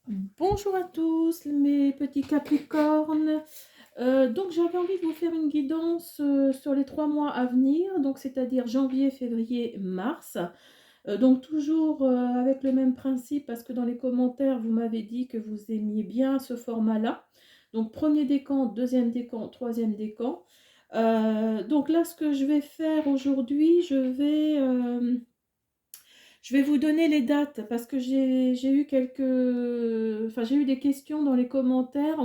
Bonjour à tous mes petits Capricornes. Donc j'avais envie de vous faire une guidance sur les 3 mois à venir, donc c'est-à-dire janvier, février, mars. Donc toujours avec le même principe parce que dans les commentaires vous m'avez dit que vous aimiez bien ce format-là. Donc premier décan, deuxième décan, troisième décan. Donc là ce que je vais faire aujourd'hui, je vais vous donner les dates parce que j'ai eu j'ai eu des questions dans les commentaires.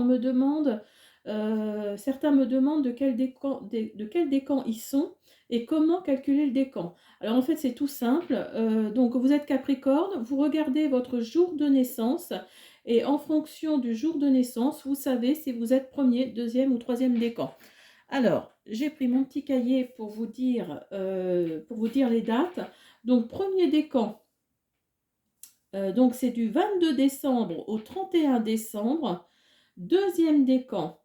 Certains me demandent de quel décan ils sont et comment calculer le décan. Alors en fait c'est tout simple. Donc vous êtes Capricorne, vous regardez votre jour de naissance et en fonction du jour de naissance, vous savez si vous êtes premier, deuxième ou troisième décan. Alors, j'ai pris mon petit cahier pour vous dire les dates. Donc, premier décan, donc c'est du 22 décembre au 31 décembre. Deuxième décan,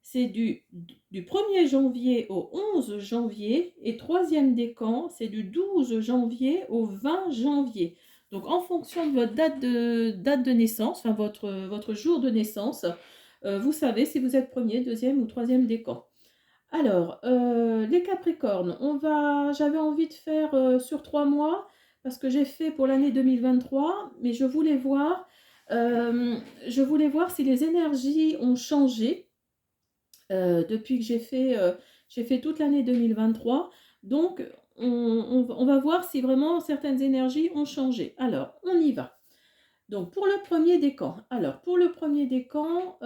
c'est du 1er janvier au 11 janvier. Et troisième décan, c'est du 12 janvier au 20 janvier. Donc en fonction de votre date de naissance, enfin votre jour de naissance, vous savez si vous êtes premier, deuxième ou troisième décan. Alors, les Capricornes, j'avais envie de faire sur 3 mois parce que j'ai fait pour l'année 2023, mais euh, je voulais voir si les énergies ont changé depuis que j'ai fait toute l'année 2023. Donc, on va voir si vraiment certaines énergies ont changé. Alors, on y va. Donc, pour le premier décan. Alors, pour le premier décan,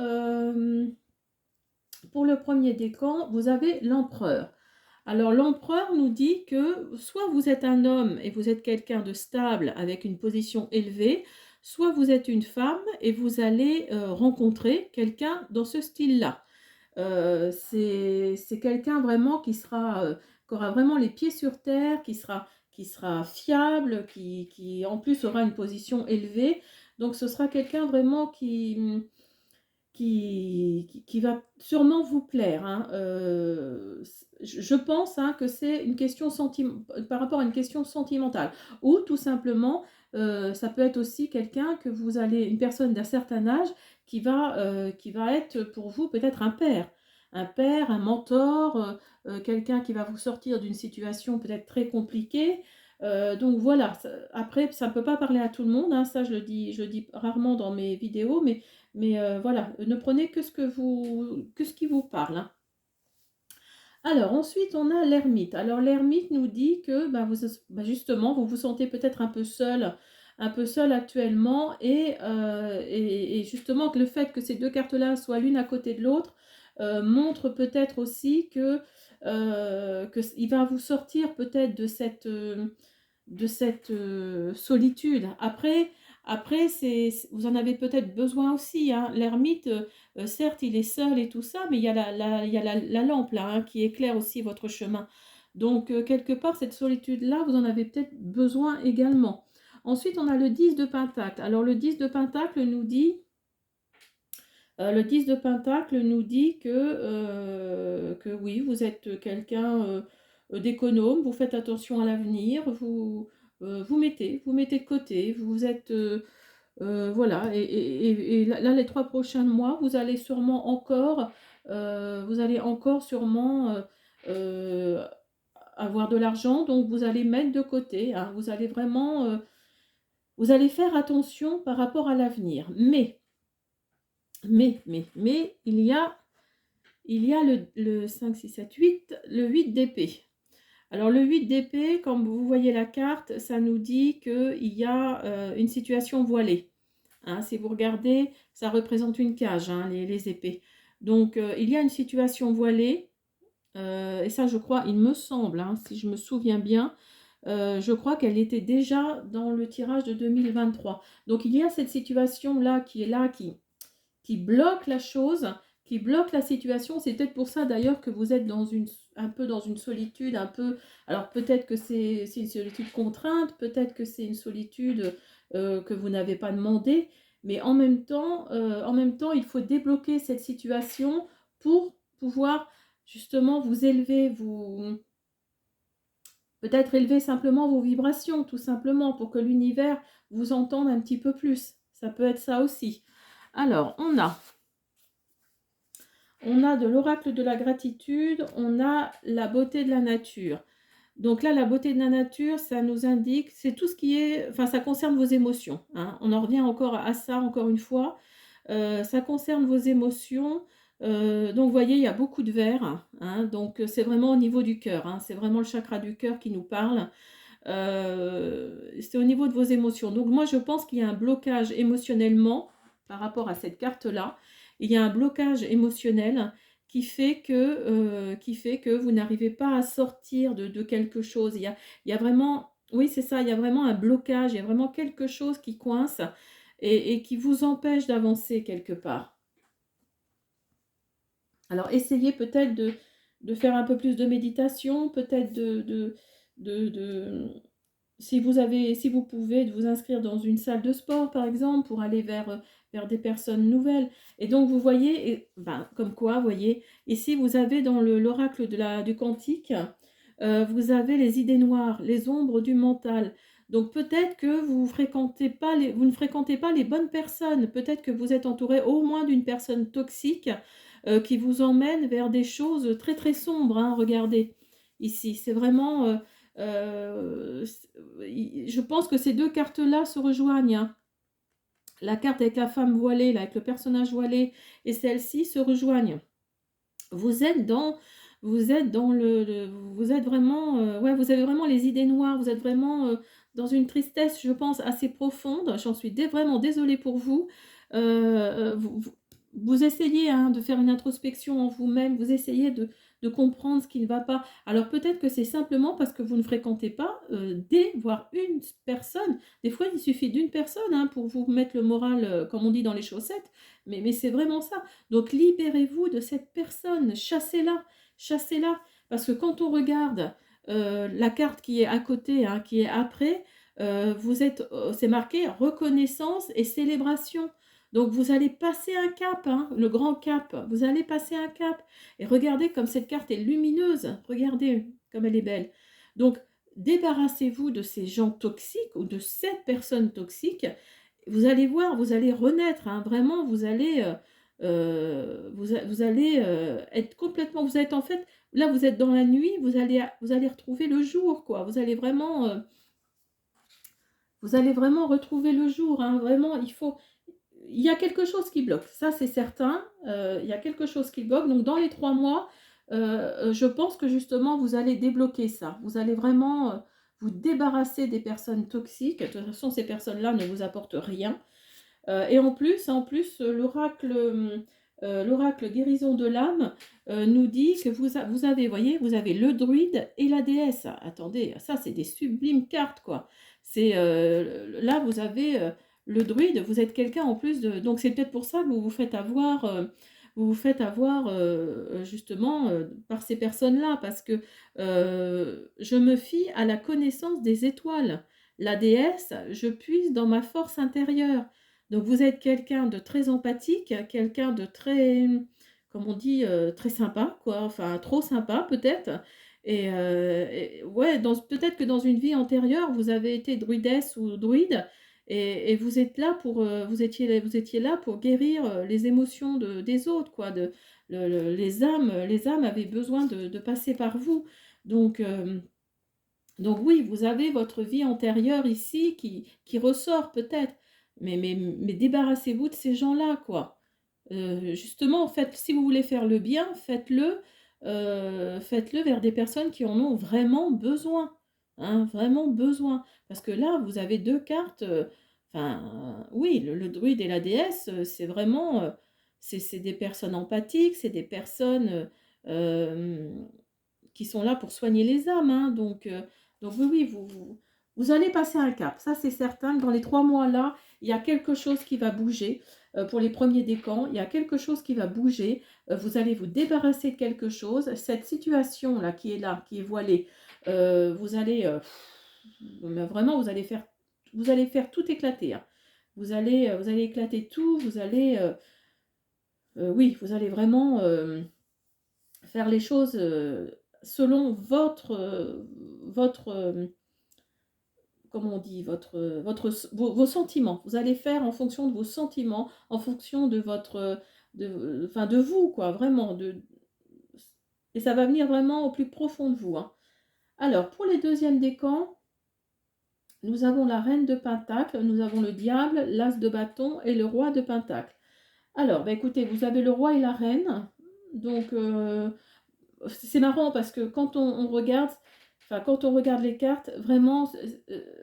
vous avez l'empereur. Alors l'empereur nous dit que soit vous êtes un homme et vous êtes quelqu'un de stable avec une position élevée, soit vous êtes une femme et vous allez rencontrer quelqu'un dans ce style-là. C'est quelqu'un vraiment qui aura vraiment les pieds sur terre, qui sera fiable, qui en plus aura une position élevée. Donc ce sera quelqu'un vraiment qui va sûrement vous plaire, hein. Je pense, hein, que c'est une question par rapport à une question sentimentale. Ou tout simplement, ça peut être aussi quelqu'un que vous allez, une personne d'un certain âge qui va être pour vous peut-être un père. Un père, un mentor, quelqu'un qui va vous sortir d'une situation peut-être très compliquée. Donc voilà, après, ça ne peut pas parler à tout le monde, hein, ça je le dis rarement dans mes vidéos, mais voilà, ne prenez que ce qui vous parle, hein. Alors ensuite, on a l'ermite. Alors l'ermite nous dit que justement, vous vous sentez peut-être un peu seul actuellement et justement que le fait que ces deux cartes-là soient l'une à côté de l'autre montre peut-être aussi que il va vous sortir peut-être de cette solitude. Après vous en avez peut-être besoin aussi, hein. L'ermite, certes, il est seul et tout ça, mais il y a la lampe là, hein, qui éclaire aussi votre chemin. Donc, quelque part, cette solitude-là, vous en avez peut-être besoin également. Ensuite, on a le 10 de Pentacle. Alors, le 10 de Pentacle nous dit que oui, vous êtes quelqu'un d'économe, vous faites attention à l'avenir, vous mettez de côté, vous êtes voilà, et là, les 3 prochains mois, vous allez encore sûrement euh, avoir de l'argent, donc vous allez mettre de côté, hein. Vous allez vraiment, vous allez faire attention par rapport à l'avenir. Mais, il y a le 5, 6, 7, 8, le 8 d'épée. Alors le 8 d'épée, comme vous voyez la carte, ça nous dit qu'il y a une situation voilée, hein. Si vous regardez, ça représente une cage, hein, les épées. Donc il y a une situation voilée, et ça je crois, il me semble, hein, si je me souviens bien, je crois qu'elle était déjà dans le tirage de 2023. Donc il y a cette situation-là qui bloque la chose, qui bloque la situation. C'est peut-être pour ça d'ailleurs que vous êtes un peu dans une solitude, un peu. Alors peut-être que c'est une solitude contrainte, peut-être que c'est une solitude que vous n'avez pas demandé, mais en même temps, il faut débloquer cette situation pour pouvoir justement vous élever, peut-être élever simplement vos vibrations, tout simplement, pour que l'univers vous entende un petit peu plus. Ça peut être ça aussi. Alors, on a de l'oracle de la gratitude, on a la beauté de la nature. Donc là, la beauté de la nature, ça nous indique, c'est tout ce qui est, enfin, ça concerne vos émotions, hein. On en revient encore à ça, encore une fois. Ça concerne vos émotions. Donc, vous voyez, il y a beaucoup de vert, hein, donc c'est vraiment au niveau du cœur, hein, c'est vraiment le chakra du cœur qui nous parle. C'est au niveau de vos émotions. Donc, moi, je pense qu'il y a un blocage émotionnellement par rapport à cette carte-là. Il y a un blocage émotionnel qui fait que vous n'arrivez pas à sortir de quelque chose. Il y a vraiment, oui, c'est ça, il y a vraiment un blocage, il y a vraiment quelque chose qui coince et qui vous empêche d'avancer quelque part. Alors, essayez peut-être de faire un peu plus de méditation, peut-être de si vous pouvez, de vous inscrire dans une salle de sport, par exemple, pour aller vers des personnes nouvelles. Et donc, vous voyez, ben, comme quoi, vous voyez, ici, vous avez dans l'oracle du quantique, vous avez les idées noires, les ombres du mental. Donc, peut-être que vous ne fréquentez pas les bonnes personnes. Peut-être que vous êtes entouré au moins d'une personne toxique qui vous emmène vers des choses très, très sombres, hein. Regardez, ici, c'est vraiment... je pense que ces deux cartes-là se rejoignent, hein. La carte avec la femme voilée, là, avec le personnage voilé, et celle-ci se rejoignent. Vous êtes dans, vous êtes vraiment, ouais, vous avez vraiment les idées noires. Vous êtes vraiment dans une tristesse, je pense, assez profonde. J'en suis vraiment désolée pour vous. Vous essayez, hein, de faire une introspection en vous-même. Vous essayez de comprendre ce qui ne va pas. Alors peut-être que c'est simplement parce que vous ne fréquentez pas des, voire une personne. Des fois, il suffit d'une personne, hein, pour vous mettre le moral, comme on dit, dans les chaussettes. Mais c'est vraiment ça. Donc libérez-vous de cette personne, chassez-la, chassez-la. Parce que quand on regarde la carte qui est à côté, hein, qui est après, c'est marqué reconnaissance et célébration. Donc vous allez passer un cap, hein, le grand cap. Vous allez passer un cap. Et regardez comme cette carte est lumineuse. Regardez comme elle est belle. Donc débarrassez-vous de ces gens toxiques ou de cette personne toxique. Vous allez voir, vous allez renaître, hein, vraiment, vous allez être complètement, vous êtes en fait, là vous êtes dans la nuit, vous allez retrouver le jour, quoi. Vous allez vraiment retrouver le jour, hein, vraiment, il y a quelque chose qui bloque, ça c'est certain, il y a quelque chose qui bloque, donc dans les 3 mois, je pense que justement vous allez débloquer ça, vous allez vraiment vous débarrasser des personnes toxiques. De toute façon ces personnes-là ne vous apportent rien. Et en plus, l'oracle guérison de l'âme nous dit que vous avez, voyez, vous avez le druide et la déesse. Attendez, ça c'est des sublimes cartes, quoi. Là vous avez le druide, vous êtes quelqu'un en plus de, donc c'est peut-être pour ça que vous vous faites avoir justement par ces personnes-là, parce que je me fie à la connaissance des étoiles. La déesse, je puise dans ma force intérieure. Donc vous êtes quelqu'un de très empathique, quelqu'un de très, comme on dit, très sympa, quoi. Enfin, trop sympa peut-être. Et ouais, peut-être que dans une vie antérieure, vous avez été druidesse ou druide, et vous êtes là pour, vous étiez là pour guérir les émotions des autres, quoi. Les âmes avaient besoin de passer par vous. Donc, euh, donc oui, vous avez votre vie antérieure ici qui ressort peut-être, mais débarrassez-vous de ces gens-là, quoi. Justement, en fait, si vous voulez faire le bien, faites-le vers des personnes qui en ont vraiment besoin, hein, vraiment besoin. Parce que là, vous avez deux cartes, enfin, oui, le druide et la déesse, c'est vraiment, c'est des personnes empathiques, c'est des personnes euh, qui sont là pour soigner les âmes, hein. Donc oui, oui, vous allez passer un cap. Ça, c'est certain que dans les 3 mois-là, il y a quelque chose qui va bouger. Pour les premiers décans, il y a quelque chose qui va bouger. Vous allez vous débarrasser de quelque chose. Cette situation-là, qui est voilée, vous allez, mais vraiment, vous allez faire tout éclater, hein. Vous allez éclater tout. Oui, vous allez vraiment faire les choses selon votre comment on dit, vos sentiments. Vous allez faire en fonction de vos sentiments, en fonction de votre, enfin de vous quoi, vraiment et ça va venir vraiment au plus profond de vous, hein. Alors pour les deuxièmes décans, nous avons la reine de Pentacle, nous avons le diable, l'as de bâton et le roi de Pentacle. Alors, bah, écoutez, vous avez le roi et la reine, donc c'est marrant parce que quand on regarde, enfin quand on regarde les cartes, vraiment,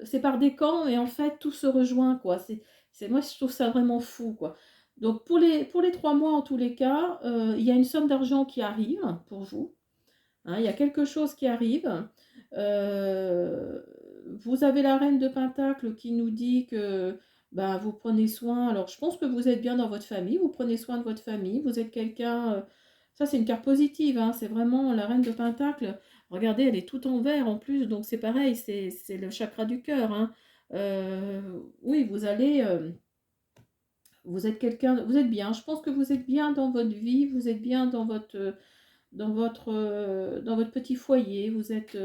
c'est par décan et en fait tout se rejoint quoi. Moi je trouve ça vraiment fou quoi. Donc pour les 3 mois en tous les cas, il y a une somme d'argent qui arrive pour vous, hein, il y a quelque chose qui arrive. Euh, Vous avez la reine de Pentacle qui nous dit que bah, vous prenez soin. Alors, je pense que vous êtes bien dans votre famille, vous prenez soin de votre famille, vous êtes quelqu'un. Ça, c'est une carte positive, hein, c'est vraiment la reine de Pentacle. Regardez, elle est tout en vert en plus, donc c'est pareil, c'est le chakra du cœur, hein. Euh, oui, vous êtes quelqu'un, vous êtes bien. Je pense que vous êtes bien dans votre vie, vous êtes bien dans votre petit foyer. Vous êtes.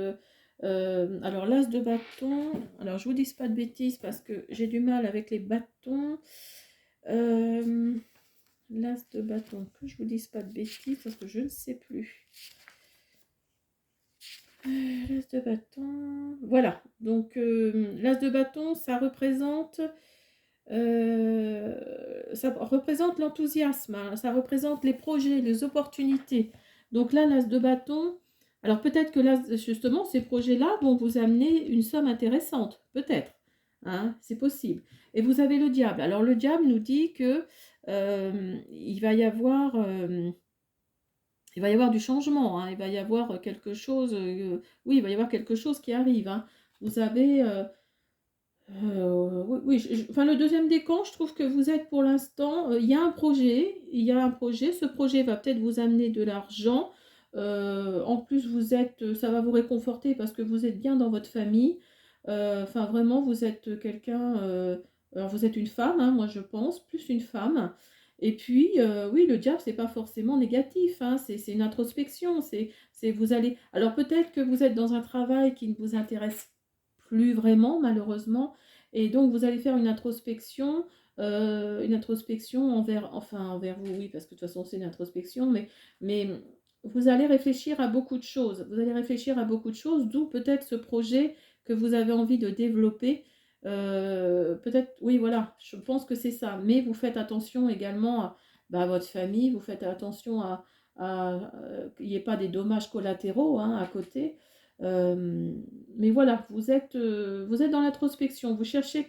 Alors, l'as de bâton. Alors, je vous dis pas de bêtises parce que j'ai du mal avec les bâtons. Euh, L'as de bâton. Que je vous dise pas de bêtises parce que je ne sais plus. L'as de bâton. Voilà. Donc, l'as de bâton, ça représente l'enthousiasme, hein, ça représente les projets, les opportunités. Donc là, l'as de bâton, alors peut-être que là, justement, ces projets-là vont vous amener une somme intéressante, peut-être, hein, c'est possible. Et vous avez le diable. Alors le diable nous dit que il va y avoir du changement, hein, il va y avoir quelque chose, oui, il va y avoir quelque chose qui arrive, hein. Vous avez, oui, oui, enfin le deuxième décan, je trouve que vous êtes pour l'instant, il y a un projet, ce projet va peut-être vous amener de l'argent. En plus vous êtes, ça va vous réconforter parce que vous êtes bien dans votre famille. Enfin vraiment vous êtes quelqu'un, alors vous êtes une femme, hein, moi je pense, plus une femme. Et puis oui, le diable c'est pas forcément négatif, hein, c'est une introspection, c'est vous allez, alors peut-être que vous êtes dans un travail qui ne vous intéresse plus vraiment malheureusement, et donc vous allez faire une introspection envers, enfin envers vous, oui, parce que de toute façon c'est une introspection, mais vous allez réfléchir à beaucoup de choses. Vous allez réfléchir à beaucoup de choses, d'où peut-être ce projet que vous avez envie de développer. Peut-être, oui, voilà, je pense que c'est ça. Mais vous faites attention également à, bah, à votre famille, vous faites attention qu'il n'y ait pas des dommages collatéraux, hein, à côté. Euh, mais voilà, vous êtes dans l'introspection, vous cherchez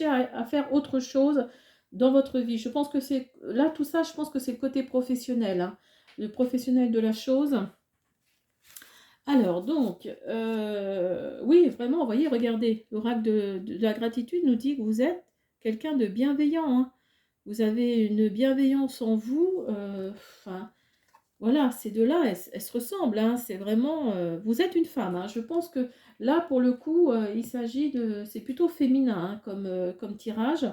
à faire autre chose dans votre vie. Je pense que c'est là tout ça, je pense que c'est le côté professionnel, hein, le professionnel de la chose. Alors donc, oui, vraiment, vous voyez, regardez, l'oracle de la gratitude nous dit que vous êtes quelqu'un de bienveillant, hein. Vous avez une bienveillance en vous, enfin, voilà, ces deux-là, elles se ressemblent, hein, c'est vraiment, vous êtes une femme, hein. Je pense que là, pour le coup, il s'agit de, c'est plutôt féminin, hein, comme tirage.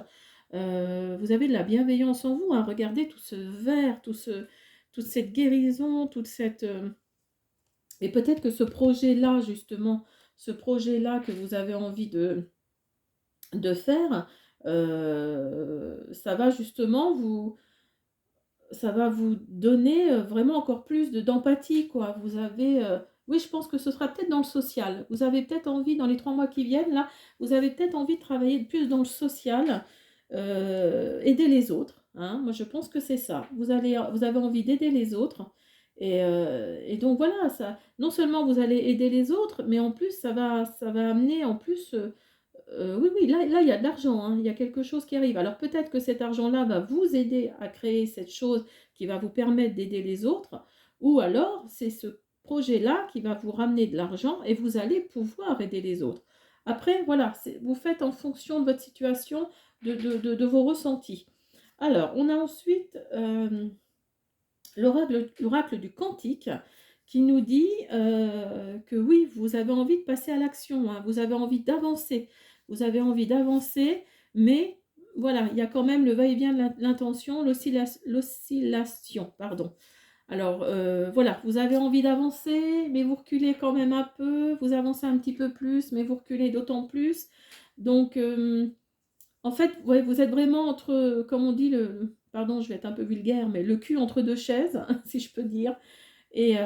Vous avez de la bienveillance en vous, hein. Regardez tout ce vert, toute cette guérison, et peut-être que ce projet-là, justement, ce projet-là que vous avez envie de faire, ça va justement ça va vous donner vraiment encore plus d'empathie, quoi. Vous avez, oui, je pense que ce sera peut-être dans le social. Vous avez peut-être envie, dans les 3 mois qui viennent, là, vous avez peut-être envie de travailler plus dans le social, aider les autres, hein. Moi, je pense que c'est ça. Vous avez envie d'aider les autres. Et donc voilà, ça, non seulement vous allez aider les autres, mais en plus, ça va amener en plus oui, oui, là, il y a de l'argent, hein, il y a quelque chose qui arrive. Alors peut-être que cet argent-là va vous aider à créer cette chose qui va vous permettre d'aider les autres, ou alors c'est ce projet-là qui va vous ramener de l'argent et vous allez pouvoir aider les autres. Après, voilà, vous faites en fonction de votre situation, de vos ressentis. Alors, on a ensuite l'oracle du Cantique qui nous dit que oui, vous avez envie de passer à l'action, hein, vous avez envie d'avancer, mais voilà, il y a quand même le va-et-vient de l'intention, l'oscillation, pardon. Alors, voilà, vous avez envie d'avancer, mais vous reculez quand même un peu, vous avancez un petit peu plus, mais vous reculez d'autant plus. Donc, en fait, ouais, vous êtes vraiment entre, comme on dit, pardon, je vais être un peu vulgaire, mais le cul entre 2 chaises, si je peux dire. Et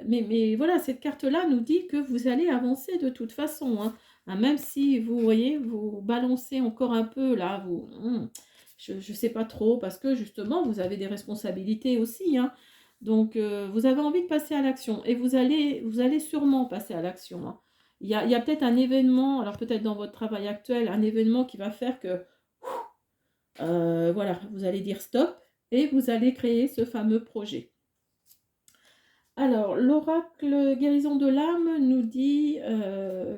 mais voilà, cette carte-là nous dit que vous allez avancer de toute façon, hein. Hein, même si vous voyez, vous balancez encore un peu là, je ne sais pas trop parce que justement vous avez des responsabilités aussi, hein. Donc vous avez envie de passer à l'action et vous allez sûrement passer à l'action, hein. Il y a peut-être un événement, alors peut-être dans votre travail actuel, un événement qui va faire que, voilà, vous allez dire stop et vous allez créer ce fameux projet. Alors, l'oracle guérison de l'âme nous dit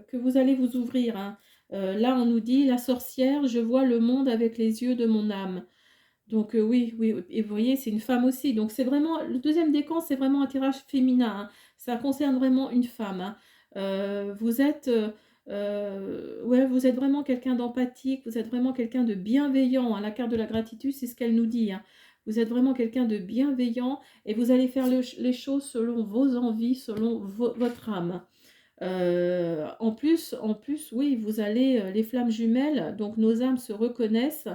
que vous allez vous ouvrir, hein. Là, on nous dit la sorcière, je vois le monde avec les yeux de mon âme. Donc, oui, oui, et vous voyez, c'est une femme aussi. Donc, c'est vraiment, le deuxième décan, c'est vraiment un tirage féminin, hein. Ça concerne vraiment une femme, hein. Vous êtes, ouais, vous êtes vraiment quelqu'un d'empathique, vous êtes vraiment quelqu'un de bienveillant, hein. La carte de la gratitude, c'est ce qu'elle nous dit, hein. Vous êtes vraiment quelqu'un de bienveillant et vous allez faire les choses selon vos envies, selon votre âme. En plus, oui, vous allez, les flammes jumelles, donc nos âmes se reconnaissent.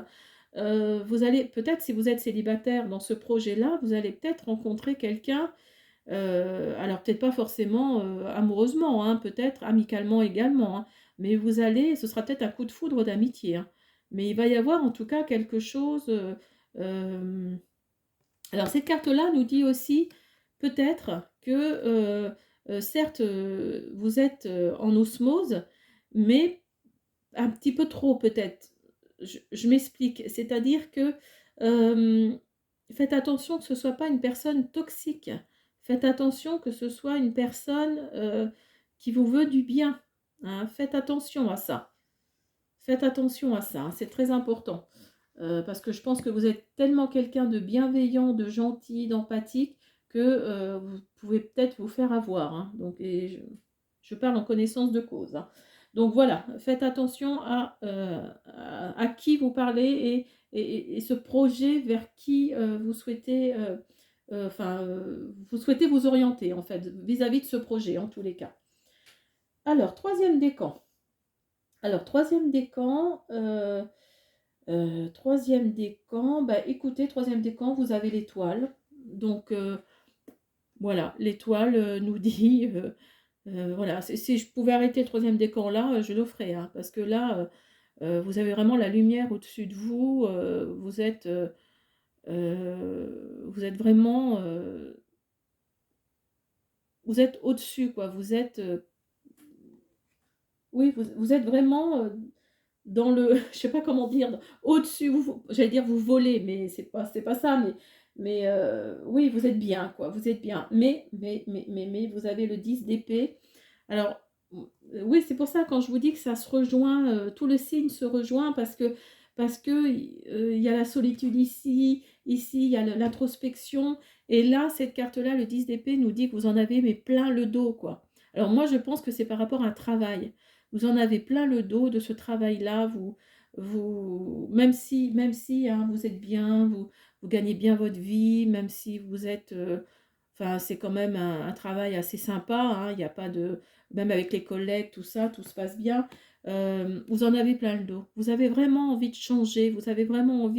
Vous allez peut-être, si vous êtes célibataire dans ce projet-là, vous allez peut-être rencontrer quelqu'un, alors peut-être pas forcément, amoureusement, hein, peut-être amicalement également, hein, mais ce sera peut-être un coup de foudre d'amitié, hein. Mais il va y avoir en tout cas quelque chose, hem alors cette carte-là nous dit aussi peut-être que, certes, vous êtes, en osmose, mais un petit peu trop peut-être. Je m'explique, c'est-à-dire que, hem, faites attention que ce ne soit pas une personne toxique. Faites attention que ce soit une personne, qui vous veut du bien, hein. Faites attention à ça. Faites attention à ça, hein, c'est très important. Parce que je pense que vous êtes tellement quelqu'un de bienveillant, de gentil, d'empathique que, vous pouvez peut-être vous faire avoir, hein. Donc et je parle en connaissance de cause, hein. Donc voilà, faites attention à qui vous parlez et ce projet vers qui, vous souhaitez, enfin, vous souhaitez vous orienter en fait, vis-à-vis de ce projet en tous les cas. Alors troisième décan. Alors troisième décan, 3e décan, bah, écoutez, troisième décan, vous avez l'étoile. Donc voilà, l'étoile, nous dit, voilà, si je pouvais arrêter le troisième décan là, je le ferais, hein, parce que là, vous avez vraiment la lumière au-dessus de vous, vous êtes vraiment, vous êtes au-dessus quoi. Vous êtes, oui, vous êtes vraiment, dans le je sais pas comment dire, au-dessus, j'allais dire vous volez, mais c'est pas ça, mais oui, vous êtes bien, quoi, vous êtes bien. Mais vous avez le 10 d'épée. Alors, oui, c'est pour ça quand je vous dis que ça se rejoint, tout le signe se rejoint parce que il y a la solitude ici il y a l'introspection et là, cette carte-là, le 10 d'épée nous dit que vous en avez mais plein le dos, quoi. Alors moi, je pense que c'est par rapport à un travail. Vous en avez plein le dos de ce travail-là, même si hein, vous êtes bien, vous gagnez bien votre vie, même si vous êtes, enfin, c'est quand même un travail assez sympa, hein, il y a pas de, même avec les collègues, tout ça, tout se passe bien. Vous en avez plein le dos. Vous avez vraiment envie de changer, vous en avez vraiment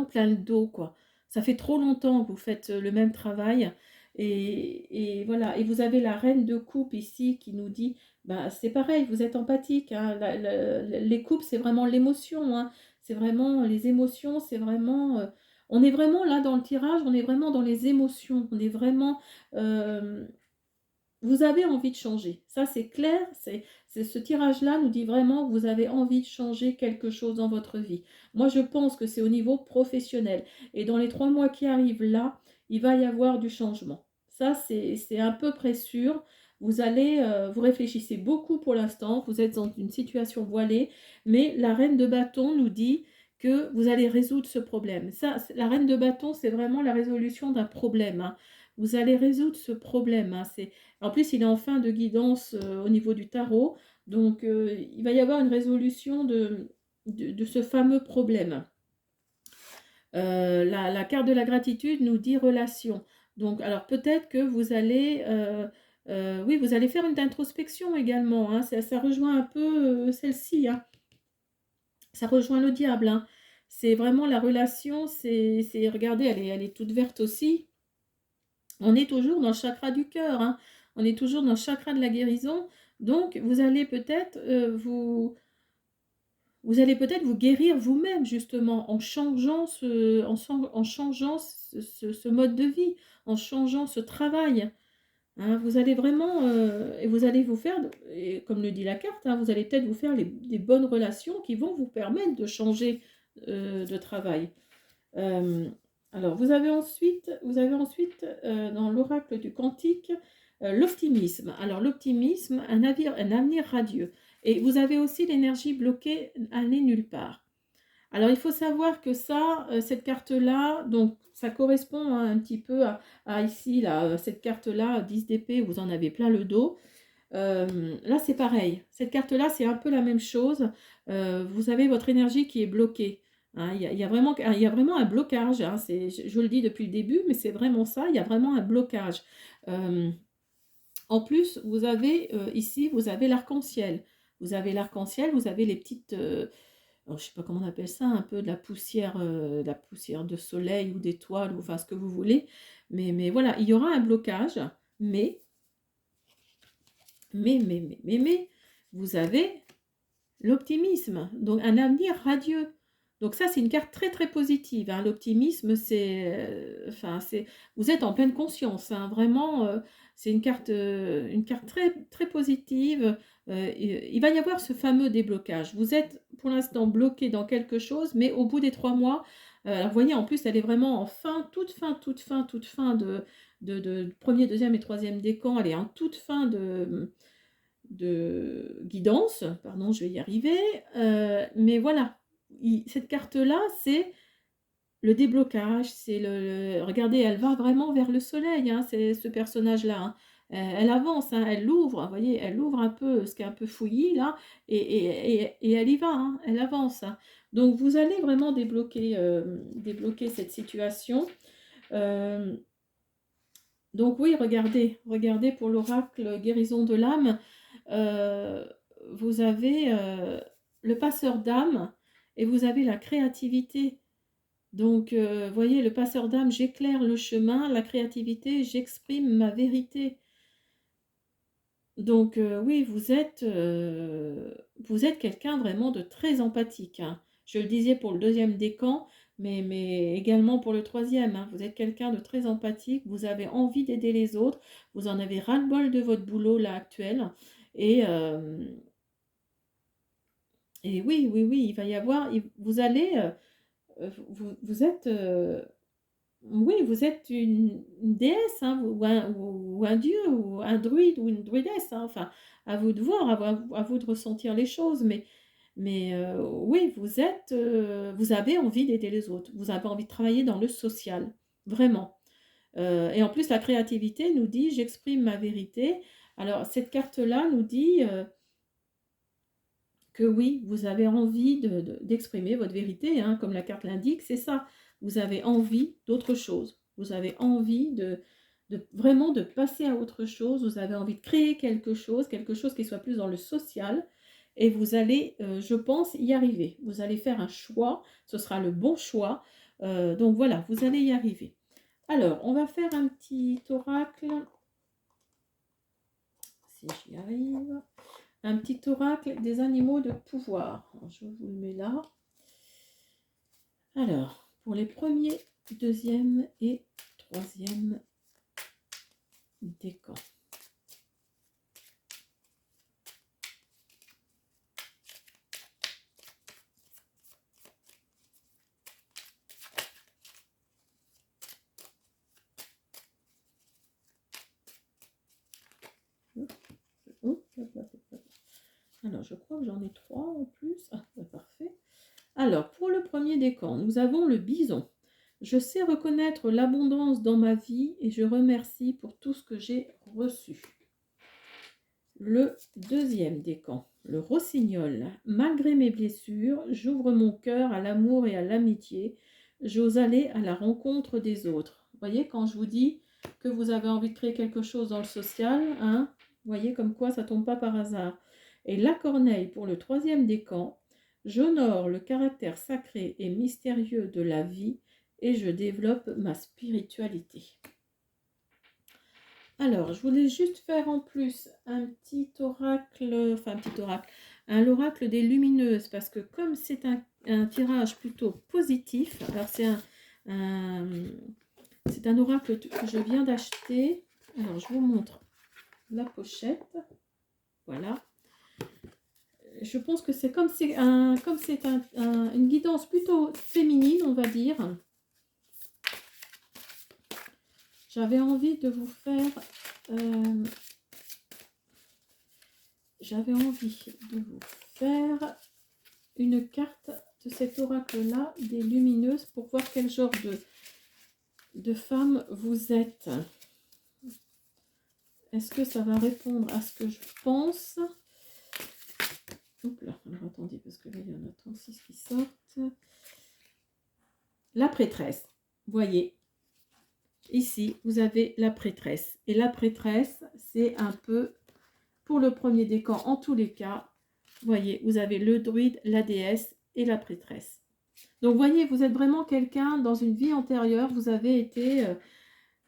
plein le dos, quoi. Ça fait trop longtemps que vous faites le même travail et voilà. Et vous avez la reine de coupe ici qui nous dit, bah, c'est pareil, vous êtes empathique, hein. Les coupes, c'est vraiment l'émotion, hein. C'est vraiment les émotions, c'est vraiment, on est vraiment là dans le tirage, on est vraiment dans les émotions, on est vraiment, vous avez envie de changer. Ça, c'est clair. Ce tirage-là nous dit vraiment que vous avez envie de changer quelque chose dans votre vie. Moi, je pense que c'est au niveau professionnel. Et dans les 3 mois qui arrivent là, il va y avoir du changement. Ça, c'est à peu près sûr. Vous réfléchissez beaucoup pour l'instant. Vous êtes dans une situation voilée. Mais la reine de bâton nous dit que vous allez résoudre ce problème. Ça, la reine de bâton, c'est vraiment la résolution d'un problème, hein. Vous allez résoudre ce problème, hein. En plus, il est en fin de guidance au niveau du tarot. Donc, il va y avoir une résolution de ce fameux problème. La carte de la gratitude nous dit relation. Donc, alors peut-être que vous allez, oui, vous allez faire une introspection également, hein. Ça rejoint un peu celle-ci, hein. Ça rejoint le diable, hein. C'est vraiment la relation, regardez, elle est toute verte aussi. On est toujours dans le chakra du cœur, hein. On est toujours dans le chakra de la guérison. Donc, vous allez peut-être vous allez peut-être vous guérir vous-même, justement, en changeant en changeant ce mode de vie, en changeant ce travail, hein. Vous allez vraiment, et vous allez vous faire, et comme le dit la carte, hein, vous allez peut-être vous faire des bonnes relations qui vont vous permettre de changer de travail. Euh, alors, vous avez ensuite dans l'oracle du Cantique, l'optimisme. Alors, l'optimisme, un avenir radieux. Et vous avez aussi l'énergie bloquée, aller nulle part. Alors, il faut savoir que ça, cette carte-là, donc ça correspond, hein, un petit peu à ici, là, cette carte-là, 10 d'épée, vous en avez plein le dos. Là, c'est pareil. Cette carte-là, c'est un peu la même chose. Vous avez votre énergie qui est bloquée, hein. Il y a vraiment un blocage, hein. Je le dis depuis le début, mais c'est vraiment ça. Il y a vraiment un blocage. Euh, En plus, vous avez ici, vous avez l'arc-en-ciel. Vous avez l'arc-en-ciel, vous avez les petites, alors, je ne sais pas comment on appelle ça, un peu de la poussière de soleil ou d'étoiles, ou enfin ce que vous voulez. Mais voilà, il y aura un blocage, mais vous avez l'optimisme, donc un avenir radieux. Donc ça, c'est une carte très très positive, hein. L'optimisme, vous êtes en pleine conscience, hein. Vraiment, c'est une carte très très positive. Il va y avoir ce fameux déblocage. Vous êtes pour l'instant bloqué dans quelque chose, mais au bout des 3 mois, alors vous voyez, en plus, elle est vraiment en toute fin de premier, deuxième et troisième décan. Elle est en toute fin de guidance, pardon, je vais y arriver, mais voilà, cette carte-là, c'est le déblocage, regardez, elle va vraiment vers le soleil, hein, c'est ce personnage-là, hein. Elle avance, hein, elle l'ouvre, vous voyez, elle ouvre un peu ce qui est un peu fouillis, là, et elle y va, hein, elle avance, hein. Donc, vous allez vraiment débloquer cette situation. Euh, donc oui, regardez pour l'oracle guérison de l'âme, euh, vous avez le passeur d'âme et vous avez la créativité. Donc, voyez, le passeur d'âme, j'éclaire le chemin, la créativité, j'exprime ma vérité. Donc, oui, vous êtes quelqu'un vraiment de très empathique, hein. Je le disais pour le deuxième décan, mais également pour le troisième, hein. Vous êtes quelqu'un de très empathique, vous avez envie d'aider les autres, vous en avez ras-le-bol de votre boulot là actuel. Et, euh, et oui, oui, oui, il va y avoir, vous allez, vous êtes, oui, vous êtes une déesse, hein, ou un dieu, ou un druide, ou une druidesse, hein. Enfin, à vous de voir, à vous de ressentir les choses, mais oui, vous avez envie d'aider les autres, vous avez envie de travailler dans le social, vraiment. Et en plus, la créativité nous dit, j'exprime ma vérité. Alors, cette carte-là nous dit que oui, vous avez envie d'exprimer votre vérité, hein, comme la carte l'indique, c'est ça. Vous avez envie d'autre chose. Vous avez envie vraiment de passer à autre chose. Vous avez envie de créer quelque chose qui soit plus dans le social. Et vous allez, je pense, y arriver. Vous allez faire un choix. Ce sera le bon choix. Donc voilà, vous allez y arriver. Alors, on va faire un petit oracle. Si j'y arrive. Un petit oracle des animaux de pouvoir. Alors, je vous le mets là. Alors, pour les premiers, deuxième et troisième décans. Alors, je crois que j'en ai 3 en plus. Ah, bah, parfait. Alors, pour le premier décan, nous avons le bison. Je sais reconnaître l'abondance dans ma vie et je remercie pour tout ce que j'ai reçu. Le deuxième décan, le rossignol. Malgré mes blessures, j'ouvre mon cœur à l'amour et à l'amitié. j'ose aller à la rencontre des autres. Vous voyez, quand je vous dis que vous avez envie de créer quelque chose dans le social, hein, vous voyez comme quoi ça tombe pas par hasard. Et la corneille pour le troisième décan, j'honore le caractère sacré et mystérieux de la vie et je développe ma spiritualité. Alors, je voulais juste faire en plus un petit oracle, enfin un petit oracle, l'oracle des lumineuses, parce que comme c'est un tirage plutôt positif, alors un, c'est un oracle que je viens d'acheter. Alors, je vous montre la pochette. Voilà. Je pense que c'est comme c'est une guidance plutôt féminine, on va dire. J'avais envie de vous faire... une carte de cet oracle-là, des lumineuses, pour voir quel genre de femme vous êtes. Est-ce que ça va répondre à ce que je pense? Oups là, alors attendez, parce que là, il y en a 36 qui sortent. La prêtresse, voyez. Ici, vous avez la prêtresse. Et la prêtresse, c'est un peu, pour le premier décan, en tous les cas, voyez, vous avez le druide, la déesse et la prêtresse. Donc, voyez, vous êtes vraiment quelqu'un, dans une vie antérieure, vous avez été...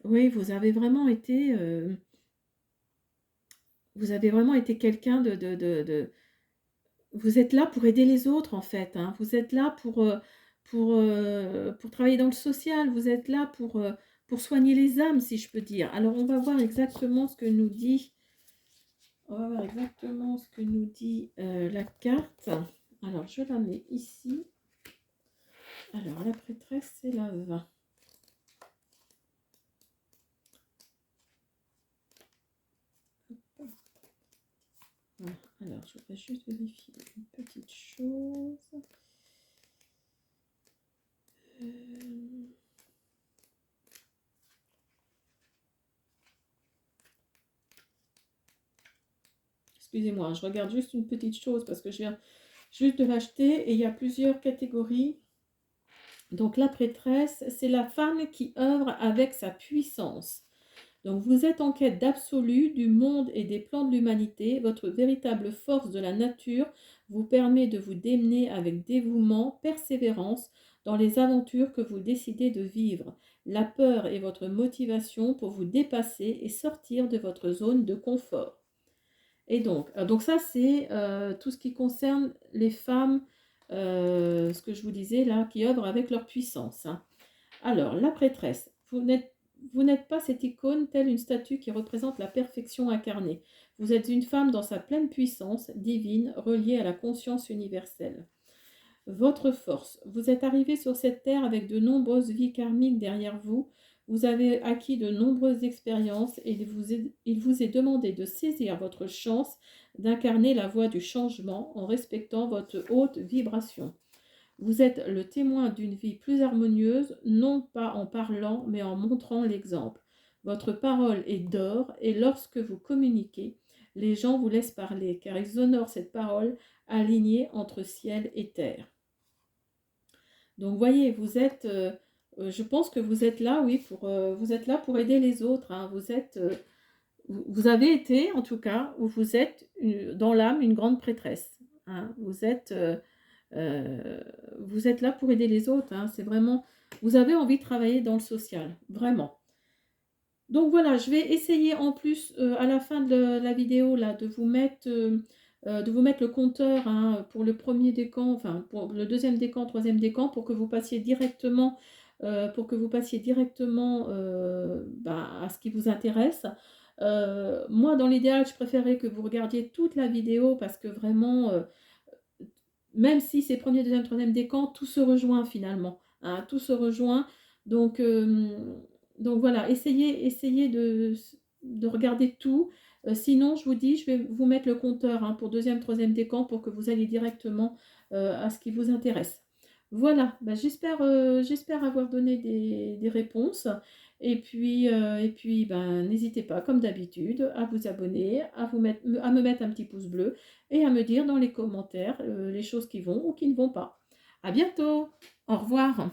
oui, vous avez vraiment été quelqu'un Vous êtes là pour aider les autres, en fait. Hein. Vous êtes là pour travailler dans le social. Vous êtes là pour soigner les âmes, si je peux dire. Alors, on va voir exactement ce que nous dit... On va voir exactement ce que nous dit la carte. Alors, je la mets ici. Alors, la prêtresse, c'est la 20. Voilà. Alors, je vais juste vérifier une petite chose. Excusez-moi, je regarde juste une petite chose parce que je viens juste de l'acheter et il y a plusieurs catégories. Donc, la prêtresse, c'est la femme qui œuvre avec sa puissance. Donc, vous êtes en quête d'absolu du monde et des plans de l'humanité. Votre véritable force de la nature vous permet de vous démener avec dévouement, persévérance dans les aventures que vous décidez de vivre. La peur est votre motivation pour vous dépasser et sortir de votre zone de confort. Et donc ça, c'est tout ce qui concerne les femmes, ce que je vous disais là, qui œuvrent avec leur puissance. Hein. Alors, la prêtresse, vous n'êtes pas cette icône telle une statue qui représente la perfection incarnée. Vous êtes une femme dans sa pleine puissance divine, reliée à la conscience universelle. Votre force. Vous êtes arrivé sur cette terre avec de nombreuses vies karmiques derrière vous. Vous avez acquis de nombreuses expériences et il vous est demandé de saisir votre chance d'incarner la voie du changement en respectant votre haute vibration. Vous êtes le témoin d'une vie plus harmonieuse, non pas en parlant, mais en montrant l'exemple. Votre parole est d'or et lorsque vous communiquez, les gens vous laissent parler, car ils honorent cette parole alignée entre ciel et terre. Donc, voyez, vous êtes, je pense que vous êtes là, oui, vous êtes là pour aider les autres. Hein. Vous avez été, en tout cas, ou vous êtes dans l'âme une grande prêtresse. Hein. Vous êtes là pour aider les autres. Hein. C'est vraiment, vous avez envie de travailler dans le social, vraiment. Donc voilà, je vais essayer en plus à la fin de la vidéo là de vous mettre le compteur hein, pour le premier décan, enfin pour le deuxième décan, troisième décan, pour que vous passiez directement, à ce qui vous intéresse. Moi, dans l'idéal, je préférais que vous regardiez toute la vidéo parce que vraiment, même si c'est premier, deuxième, troisième décan, tout se rejoint finalement. Hein, tout se rejoint. Donc, voilà, essayez de regarder tout. Sinon, je vous dis, je vais vous mettre le compteur hein, pour deuxième, troisième décan pour que vous alliez directement à ce qui vous intéresse. Voilà, j'espère avoir donné des réponses. Et puis, n'hésitez pas, comme d'habitude, à vous abonner, à me mettre un petit pouce bleu et à me dire dans les commentaires les choses qui vont ou qui ne vont pas. À bientôt, au revoir.